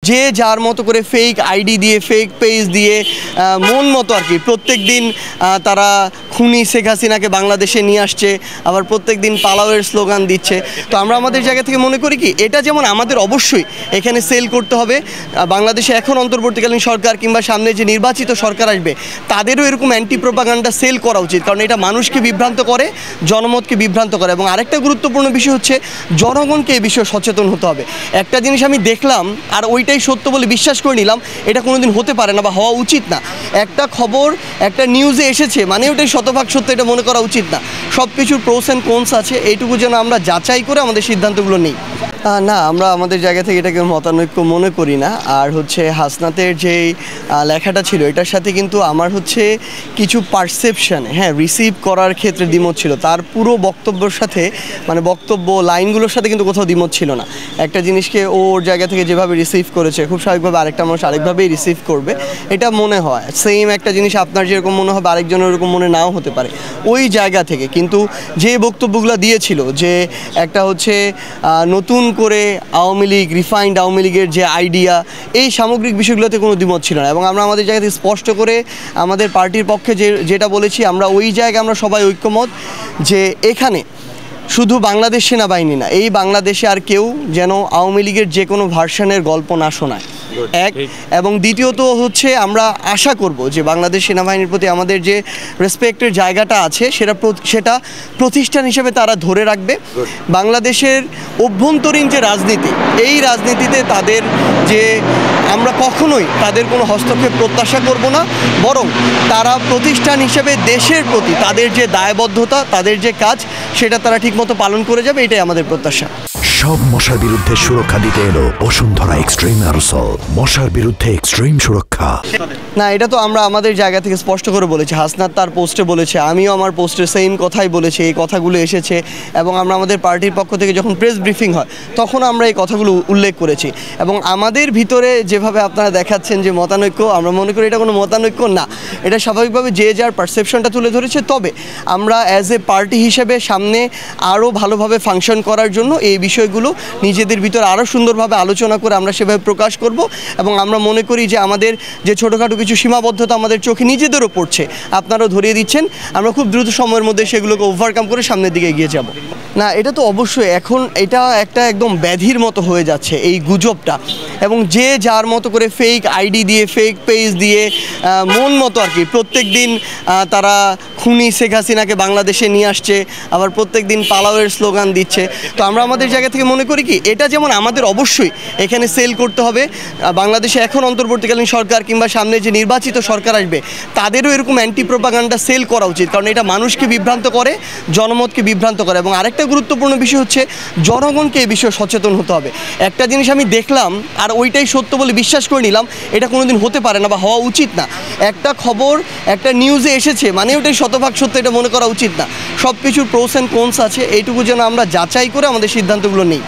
যে যার মতো করে ফেক আইডি দিয়ে ফেক পেজ দিয়ে মন মতো আর কি প্রত্যেক দিন তারা খুনি শেখ হাসিনাকে বাংলাদেশে নিয়ে আসছে, আবার প্রত্যেক দিন পালাওয়ের স্লোগান দিচ্ছে। তো আমরা আমাদের জায়গা থেকে মনে করি কি এটা যেমন আমাদের অবশ্যই এখানে সেল করতে হবে, বাংলাদেশে এখন অন্তর্বর্তীকালীন সরকার কিংবা সামনে যে নির্বাচিত সরকার আসবে তাদেরও এরকম অ্যান্টি প্রোপাগান্ডা সেল করা উচিত, কারণ এটা মানুষকে বিভ্রান্ত করে, জনমতকে বিভ্রান্ত করে। এবং আরেকটা গুরুত্বপূর্ণ বিষয় হচ্ছে জনগণকে এই বিষয়ে সচেতন হতে হবে। একটা জিনিস আমি দেখলাম আর ওইটাই সত্য বলে বিশ্বাস করে নিলাম, এটা কোনোদিন হতে পারে না বা হওয়া উচিত না। একটা খবর একটা নিউজে এসেছে মানে ওটাই শতভাগ সত্য এটা মনে করা উচিত না। সব কিছুর প্রোস অ্যান্ড কোনস আছে, এইটুকু যেন আমরা যাচাই করে আমাদের সিদ্ধান্তগুলো নিই। না, আমরা আমাদের জায়গা থেকে এটাকে মতানৈক্য মনে করি না। আর হচ্ছে হাসনাতের যেই লেখাটা ছিল এটার সাথে কিন্তু আমার হচ্ছে কিছু পারসেপশানে রিসিভ করার ক্ষেত্রে দ্বিমত ছিল, তার পুরো বক্তব্যের সাথে মানে বক্তব্য লাইনগুলোর সাথে কিন্তু কোথাও দ্বিমত ছিল না। একটা জিনিসকে ওর জায়গা থেকে যেভাবে রিসিভ করেছে খুব স্বাভাবিকভাবে আরেকটা মানুষ আরেকভাবেই রিসিভ করবে, এটা মনে হয়। সেম একটা জিনিস আপনার যেরকম মনে হবে আরেকজনের ওরকম মনে নাও হতে পারে ওই জায়গা থেকে। কিন্তু যে বক্তব্যগুলো দিয়েছিল যে একটা হচ্ছে নতুন করে আওয়ামী লীগ, রিফাইন্ড আওয়ামী লীগের যে আইডিয়া, এই সামগ্রিক বিষয়গুলোতে কোনো দ্বিমত ছিল না। এবং আমরা আমাদের জায়গা থেকে স্পষ্ট করে আমাদের পার্টির পক্ষে যেটা বলেছি, আমরা ওই জায়গায় আমরা সবাই ঐক্যমত যে এখানে শুধু বাংলাদেশ সেনাবাহিনী না, এই বাংলাদেশে আর কেউ যেন আওয়ামী লীগের যে কোনো ভার্সনের গল্প না শোনায়, এক। এবং দ্বিতীয়ত হচ্ছে আমরা আশা করব যে বাংলাদেশ সেনাবাহিনীর প্রতি আমাদের যে রেসপেক্টের জায়গাটা আছে সেটা প্রতিষ্ঠান হিসেবে তারা ধরে রাখবে। বাংলাদেশের অভ্যন্তরীণ যে রাজনীতি, এই রাজনীতিতে তাদের যে আমরা কখনোই তাদের কোনো হস্তক্ষেপ প্রত্যাশা করব না, বরং তারা প্রতিষ্ঠান হিসেবে দেশের প্রতি তাদের যে দায়বদ্ধতা, তাদের যে কাজ, সেটা তারা ঠিকমতো পালন করে যাবে, এটাই আমাদের প্রত্যাশা। সব মশার বিরুদ্ধে সুরক্ষা দিতে এলো বসুন্ধরা এক্সট্রিম অ্যারোসল, মশার বিরুদ্ধে এক্সট্রিম সুরক্ষা। না, এটা তো আমরা আমাদের জায়গা থেকে স্পষ্ট করে বলেছি, হাসনাত তার পোস্টে বলেছে, আমিও আমার পোস্টে সেম কথাই বলেছি, এই কথাগুলো এসেছে। এবং আমরা আমাদের পার্টির পক্ষ থেকে যখন প্রেস ব্রিফিং হয় তখন আমরা এই কথাগুলো উল্লেখ করেছি। এবং আমাদের ভিতরে যেভাবে আপনারা দেখাচ্ছেন যে মতানৈক্য, আমরা মনে করি এটা কোনো মতানৈক্য না, এটা স্বাভাবিকভাবে যে যার পারসেপশনটা তুলে ধরেছে। তবে আমরা অ্যাজ এ পার্টি হিসেবে সামনে আরও ভালোভাবে ফাংশন করার জন্য এই বিষয়গুলো নিজেদের ভিতরে আরও সুন্দরভাবে আলোচনা করে আমরা সেভাবে প্রকাশ করব। এবং আমরা মনে করি যে আমাদের যে ছোটোখাটো কিছু সীমাবদ্ধতা আমাদের চোখে নিজেদেরও পড়ছে, আপনারাও ধরিয়ে দিচ্ছেন, আমরা খুব দ্রুত সময়ের মধ্যে সেগুলোকে ওভারকাম করে সামনের দিকে এগিয়ে যাব। না, এটা তো অবশ্যই এখন এটা একটা একদম ব্যাধির মতো হয়ে যাচ্ছে এই গুজবটা। এবং যে যার মতো করে ফেক আইডি দিয়ে ফেক পেজ দিয়ে মন মতো আর কি প্রত্যেক দিন তারা খুনি শেখ হাসিনাকে বাংলাদেশে নিয়ে আসছে, আবার প্রত্যেক দিন পালাওয়ের স্লোগান দিচ্ছে। তো আমরা আমাদের জায়গা থেকে মনে করি কি এটা যেমন আমাদের অবশ্যই এখানে সেল করতে হবে, বাংলাদেশে এখন অন্তর্বর্তীকালীন সরকার কিংবা সামনে যে নির্বাচিত সরকার আসবে তাদেরও এরকম অ্যান্টি প্রোপাগান্ডা সেল করা উচিত, কারণ এটা মানুষকে বিভ্রান্ত করে, জনমতকে বিভ্রান্ত করে। এবং আরেকটা গুরুত্বপূর্ণ বিষয় হচ্ছে জনগণকে এই বিষয়ে সচেতন হতে হবে। একটা জিনিস আমি দেখলাম আর ওইটাই সত্য বলে বিশ্বাস করে নিলাম, এটা কোনোদিন হতে পারে না বা হওয়া উচিত না। একটা খবর একটা নিউজে এসেছে মানে ওটাই শতভাগ সত্য এটা মনে করা উচিত না। সব কিছুর প্রোস অ্যান্ড কোনস আছে, এইটুকু যেন আমরা যাচাই করে আমাদের সিদ্ধান্তগুলো নিই।